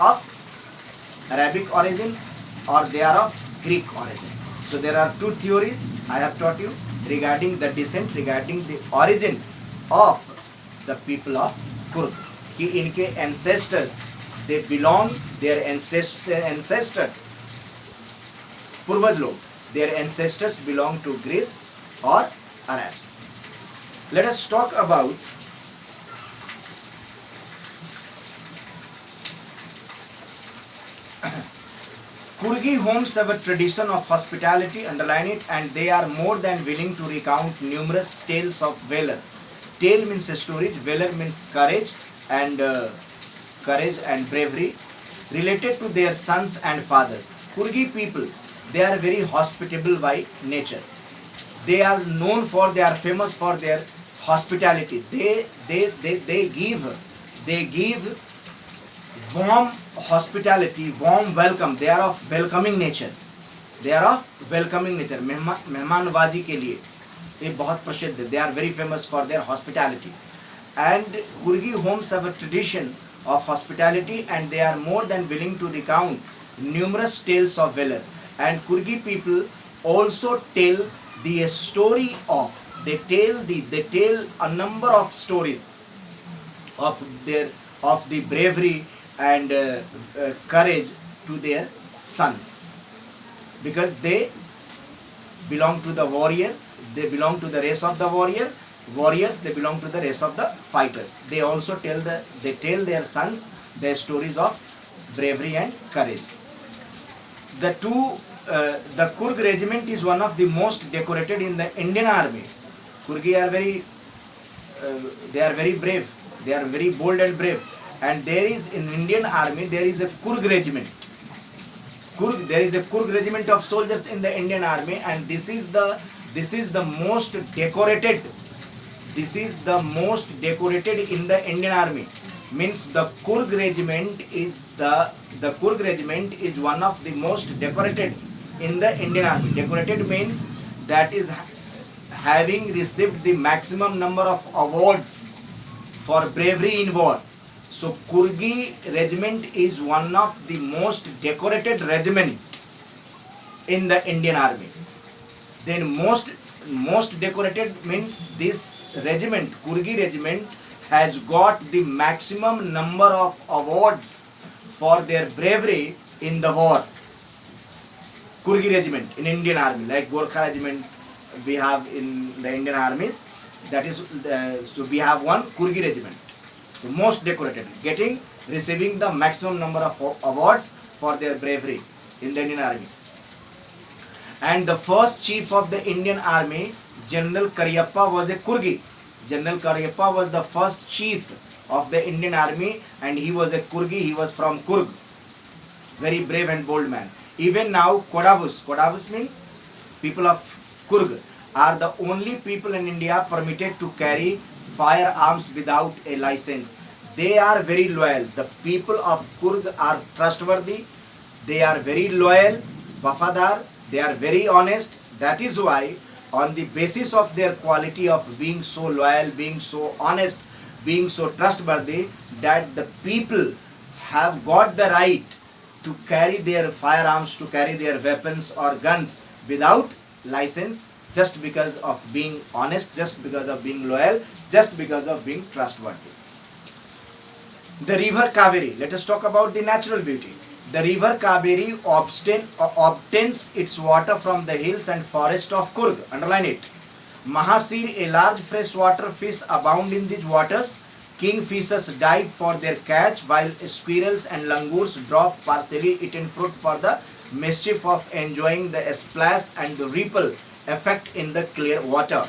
of Arabic origin or they are of Greek origin. So there are two theories I have taught you regarding the descent, regarding the origin of the people of Kurd. कि इनके ancestors, they belong, their ancestors, पूर्वज लोग, their ancestors belong to Greece or Arabs. Let us talk about Kurgi homes have a tradition of hospitality, underline it, and they are more than willing to recount numerous tales of valor. Tale means story, valor means courage and bravery related to their sons and fathers. Kurgi people, they are very hospitable by nature. They are known for, they are famous for their hospitality. They give warm hospitality, warm welcome. They are of welcoming nature. They are of welcoming nature. मेहमानबाजी के लिए ये बहुत प्रसिद्ध है. They are very famous for their hospitality. And Kurgi homes have a tradition of hospitality, and they are more than willing to recount numerous tales of valor. And Kurgi people also tell the story of, they tell a number of stories of the bravery and courage to their sons, because they belong to the warrior, they belong to the race of the warriors, they belong to the race of the fighters. They also tell their sons their stories of bravery and courage. The Kurg regiment is one of the most decorated in the Indian army. Kurgi are they are very brave, they are very bold and brave. And there is, in Indian army, there is a Kurg regiment. There is a Kurg regiment of soldiers in the Indian army, and this is the most decorated. This is the most decorated in the Indian army. Means the Kurg regiment is one of the most decorated in the Indian army. Decorated means that is having received the maximum number of awards for bravery in war. So Kurgi regiment is one of the most decorated regiment in the Indian army. Then most decorated means this regiment, Kurgi regiment, has got the maximum number of awards for their bravery in the war. Kurgi regiment in Indian army, like Gorkha regiment we have in the Indian army. That is, so we have one Kurgi regiment, the most decorated, receiving the maximum number of awards for their bravery in the Indian army. And the first chief of the Indian army, General Karyappa, was a Kurgi. General Karyappa was the first chief of the Indian army, and he was a Kurgi. He was from Kurg. Very brave and bold man. Even now, Kodavus means people of Kurg, are the only people in India permitted to carry firearms without a license. They are very loyal. The people of Kurg are trustworthy. They are very loyal, wafadar. They are very honest. That is why, on the basis of their quality of being so loyal, being so honest, being so trustworthy, that the people have got the right to carry their firearms, to carry their weapons or guns without license, just because of being honest, just because of being loyal, just because of being trustworthy. The river Kaveri. Let us talk about the natural beauty. The river Kaveri obtains its water from the hills and forest of Kurg. Underline it. Mahasir, a large freshwater fish, abound in these waters. Kingfishers dive for their catch, while squirrels and langurs drop partially eaten fruit for the mischief of enjoying the splash and the ripple effect in the clear water.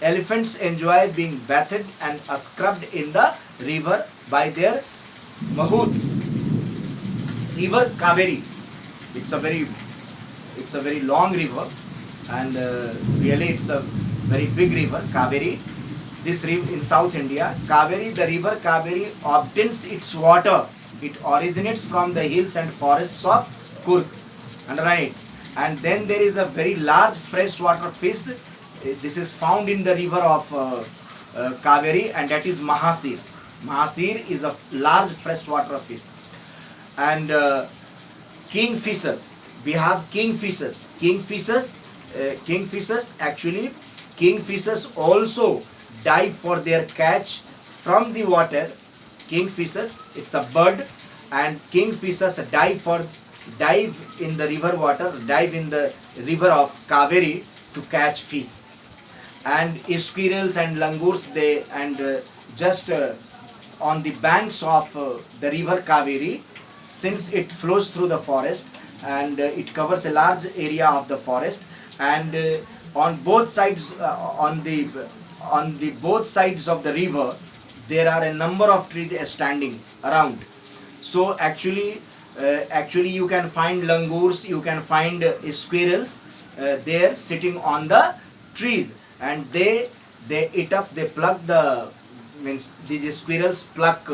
Elephants enjoy being bathed and scrubbed in the river by their mahouts. River Kaveri. It's a very long river, and really it's a very big river, Kaveri. This river in South India, Kaveri, the river Kaveri obtains its water. It originates from the hills and forests of Kurg. Underline it. And then there is a very large freshwater fish. This is found in the river of Kaveri, and that is Mahasir. Mahasir is a large freshwater fish. And kingfishers. We have kingfishers. Kingfishers actually, kingfishers also dive for their catch from the water. Kingfishers, it's a bird, and kingfishers dive in the river water, dive in the river of Kaveri to catch fish. And squirrels and langurs, they and just on the banks of the river Kaveri, since it flows through the forest, and it covers a large area of the forest, and on both sides, on the both sides of the river, there are a number of trees standing around. So actually you can find langurs, you can find squirrels there sitting on the trees, and they eat up, they pluck the, means these squirrels pluck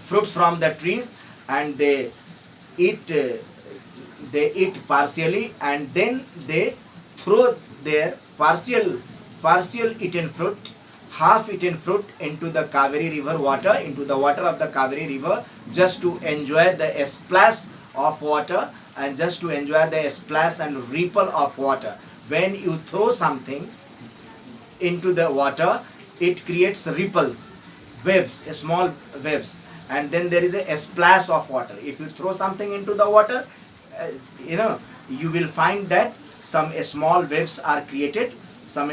fruits from the trees, and eat uh, they eat partially, and then they throw their partial eaten fruit, half eaten fruit, into the Kaveri river water, into the water of the Kaveri river, just to enjoy the splash of water, and just to enjoy the splash and ripple of water. When you throw something into the water, it creates ripples, waves, small waves, and then there is a splash of water. If you throw something into the water, you will find that some small waves are created, on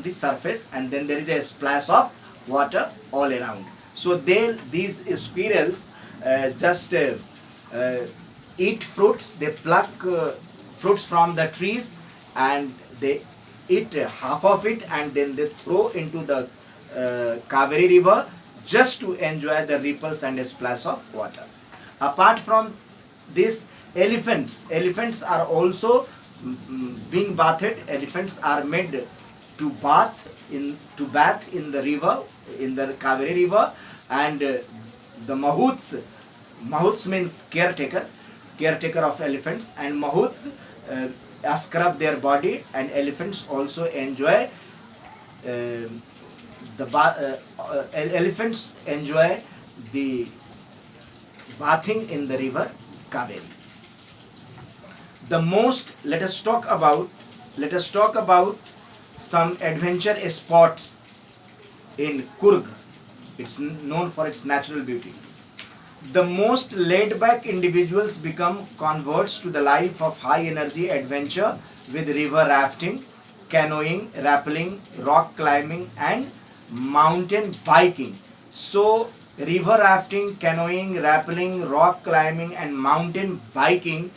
the surface, and then there is a splash of water all around. So these squirrels just eat fruits, they pluck fruits from the trees, and they eat half of it, and then they throw into the Kaveri river, just to enjoy the ripples and a splash of water. Apart from this, elephants are also being bathed. Elephants are made to bath in the river, in the Kaveri river, and the mahouts means caretaker of elephants, and mahouts scrub their body, and elephants also enjoy elephants enjoy the bathing in the river Kaveri. Let us talk about some adventure spots in Coorg. It's known for its natural beauty. The most laid-back individuals become converts to the life of high-energy adventure with river rafting, canoeing, rappelling, rock climbing, and mountain biking. So, river rafting, canoeing, rappelling, rock climbing, and mountain biking,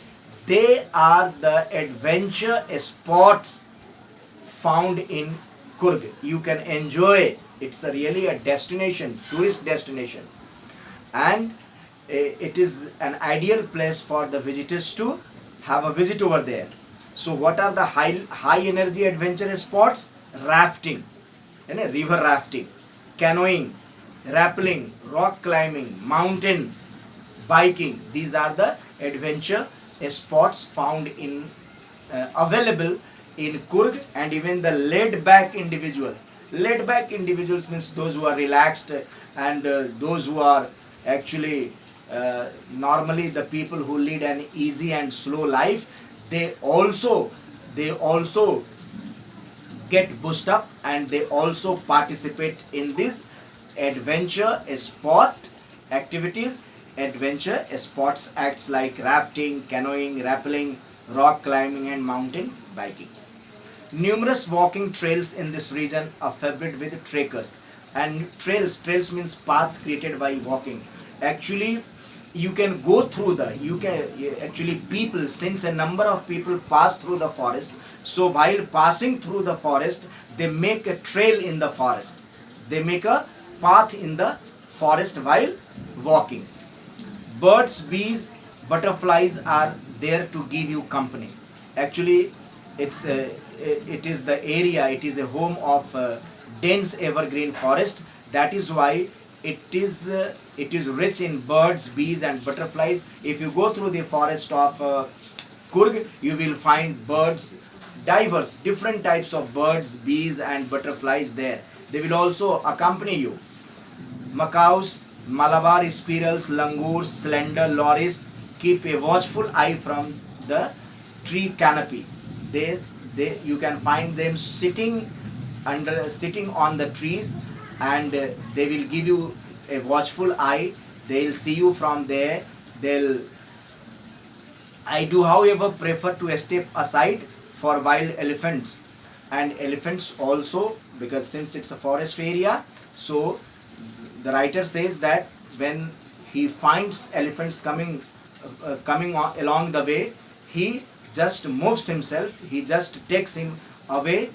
they are the adventure spots found in Coorg. You can enjoy. It's really a destination, tourist destination, and it is an ideal place for the visitors to have a visit over there. So what are the high energy adventure spots? Rafting, river rafting, canoeing, rappelling, rock climbing, mountain biking. These are the adventure spots found in available in Coorg. And even the laid back individuals means those who are relaxed, and those who are actually normally the people who lead an easy and slow life, they also get boosted up, and they also participate in this adventure sport activities. Adventure sports acts like rafting, canoeing, rappelling, rock climbing, and mountain biking. Numerous walking trails in this region are favored with trekkers. And trails means paths created by walking. Actually, you can go through people, since a number of people pass through the forest, so while passing through the forest, they make a trail in the forest. They make a path in the forest while walking. Birds, bees, butterflies are there to give you company. Actually, it is the area, it is a home of dense evergreen forest. That is why it is rich in birds, bees, and butterflies. If you go through the forest of Coorg, you will find birds, diverse, different types of birds, bees, and butterflies there. They will also accompany you. Macaws, Malabar squirrels, langurs, slender loris keep a watchful eye from the tree canopy. You can find them sitting on the trees, and they will give you a watchful eye. They'll see you from there. They'll I do, however, prefer to step aside for wild elephants and elephants also, because since it's a forest area, so the writer says that when he finds elephants coming along the way, he just moves himself, he just takes him away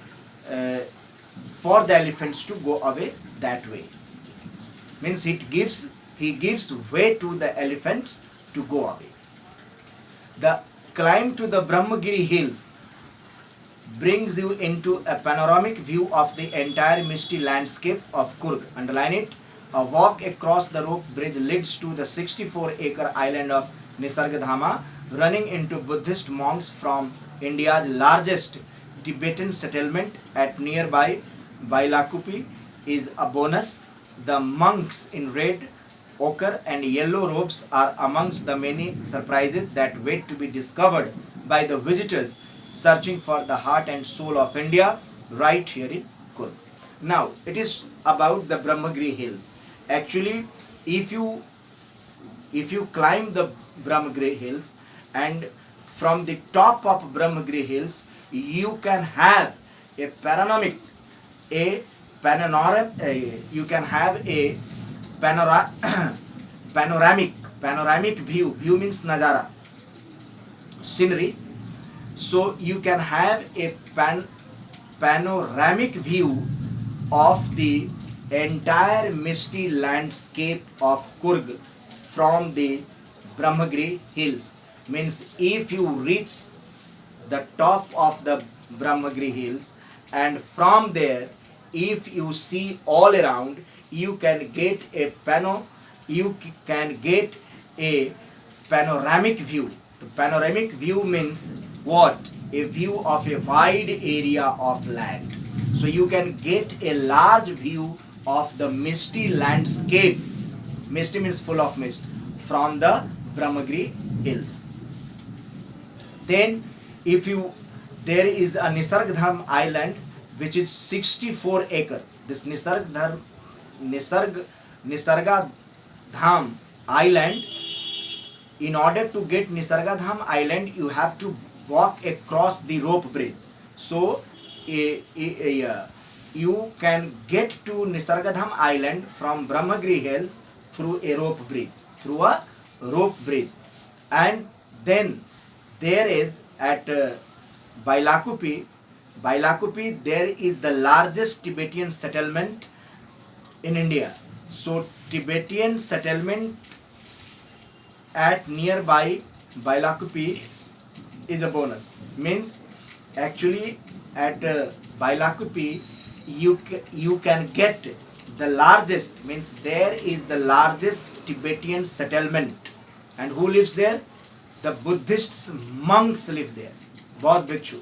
uh, for the elephants to go away that way. Means he gives way to the elephants to go away. The climb to the Brahmagiri hills brings you into a panoramic view of the entire misty landscape of Kurg. Underline it. A walk across the rope bridge leads to the 64-acre island of Nisargdhama, running into Buddhist monks from India's largest Tibetan settlement at nearby Bailakupi is a bonus. The monks in red, ochre and yellow robes are amongst the many surprises that wait to be discovered by the visitors searching for the heart and soul of India right here in Kurg. Now, it is about the Brahmagiri hills. Actually, if you climb the Brahmagiri hills, and from the top of Brahmagiri hills, you can have a panoramic, you can have a panoramic view. View means nazara, scenery. So you can have a panoramic view of the entire misty landscape of Kurg from the Brahmagiri hills. Means if you reach the top of the Brahmagiri hills, and from there if you see all around, you can get a panoramic view. The panoramic view means what? A view of a wide area of land. So you can get a large view of the misty landscape. Misty means full of mist, from the Brahmagiri hills. Then there is a Nisargdham island which is 64 acre. This Nisarga Dham island, in order to get Nisarga Dham island, you have to walk across the rope bridge. So you can get to Nisargadham island from Brahmagiri hills through a rope bridge. And then there is at Bailakupi, there is the largest Tibetan settlement in India. So Tibetan settlement at nearby Bailakupi is a bonus. Means actually at Bailakupi you can get the largest, means there is the largest Tibetan settlement. And who lives there? The Buddhist monks live there. Bodh Bhikshu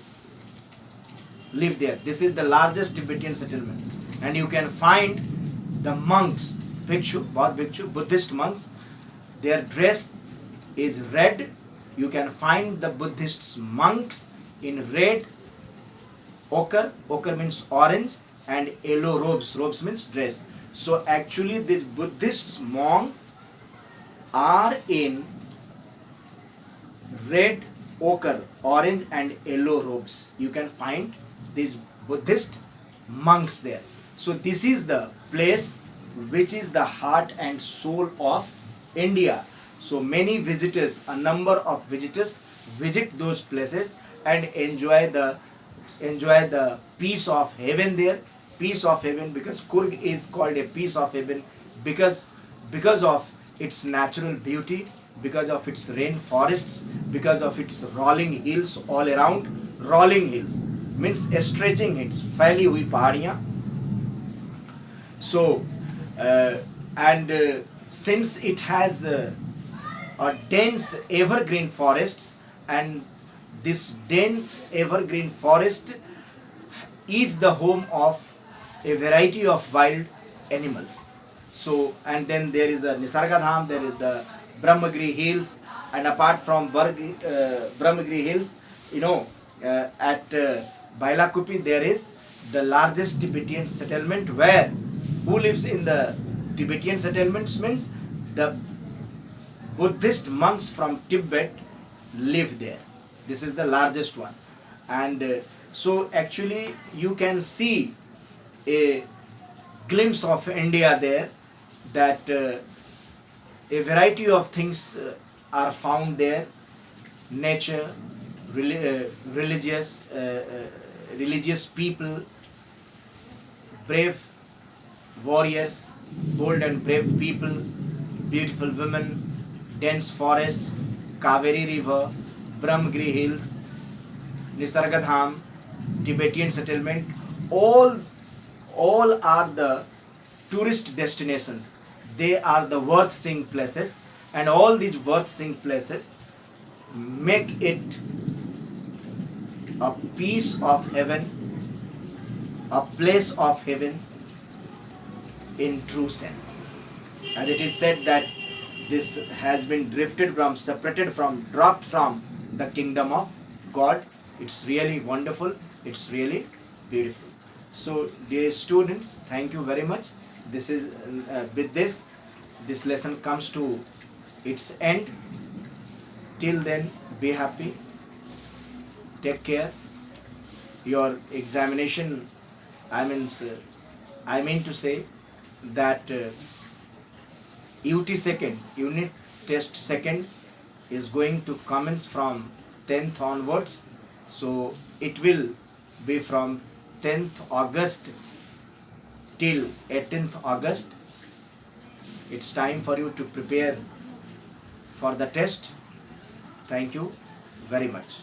live there. This is the largest Tibetan settlement. And you can find the monks, Bodh Bhikshu, Buddhist monks. Their dress is red. You can find the Buddhist monks in red, ochre means orange, and yellow robes means dress. So actually these Buddhist monks are in red, ochre, orange and yellow robes. You can find these Buddhist monks there. So this is the place which is the heart and soul of India. So many visitors, a number of visitors visit those places and enjoy the peace of heaven there. Peace of heaven, because Kurg is called a peace of heaven because of its natural beauty, because of its rainforests, because of its rolling hills all around. Rolling hills means stretching hills, फैली हुई पहाड़ियाँ. So since it has a dense evergreen forests, and this dense evergreen forest is the home of a variety of wild animals. So, and then there is a Nisarga Dham, there is the Brahmagiri Hills, and apart from Brahmagiri Hills, you know, at Bailakupi there is the largest Tibetan settlement, where who lives in the Tibetan settlements means the Buddhist monks from Tibet live there. This is the largest one. And so actually you can see a glimpse of India there, that a variety of things are found there: nature, religious, religious people, brave warriors, bold and brave people, beautiful women, dense forests, Kaveri River, Brahmagiri Hills, Nisarga Dham, Tibetan settlement, all are the tourist destinations. They are the worth seeing places, and all these worth seeing places make it a piece of heaven, a place of heaven in true sense. As it is said that this has been drifted from, separated from, dropped from the kingdom of God. It's really wonderful. It's really beautiful. So, dear students, thank you very much. This is with this lesson comes to its end. Till then, be happy. Take care. Your examination, I mean to say that UT second, unit test second, is going to commence from 10th onwards. So it will be from 10th August till 18th August. It's time for you to prepare for the test. Thank you very much.